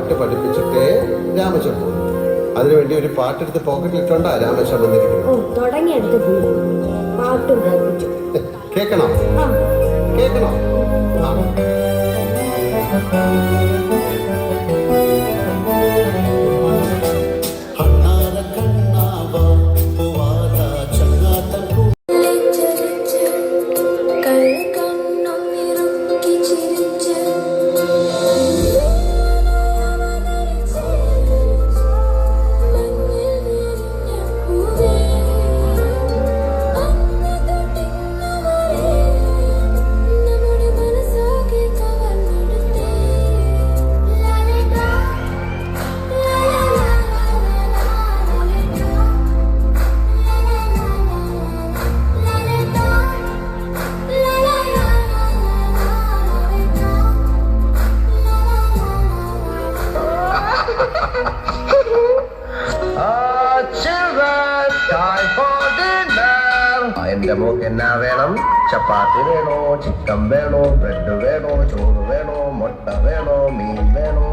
പാട്ട് പഠിപ്പിച്ചിട്ടേ രാമേശ്വരം പോകും. അതിനുവേണ്ടി ഒരു പാട്ടെടുത്ത് പോക്കറ്റിലിട്ടോണ്ടാ രാമേശ്വരം വന്നിരിക്കുന്നത്. കേൾക്കണോ? കേൾക്കണോ? എന്റെ മോക്ക് എന്നാ വേണം? ചപ്പാത്തി വേണോ, ചിക്കൻ വേണോ, ബ്രെഡ് വേണോ, ചോറ് വേണോ, മുട്ട വേണോ, മീൻ വേണോ?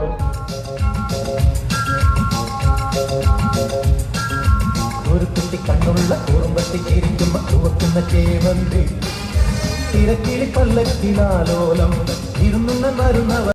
ഒരു കുട്ടി കണ്ണുള്ള കുടുംബത്തിൽ ചിരിക്കുമ്പോ ചുവക്കുന്ന ചേവന്തി തിരക്കിളി പല്ലക്കിലാലോലം ഇരുന്നുന്ന വരുന്നവർ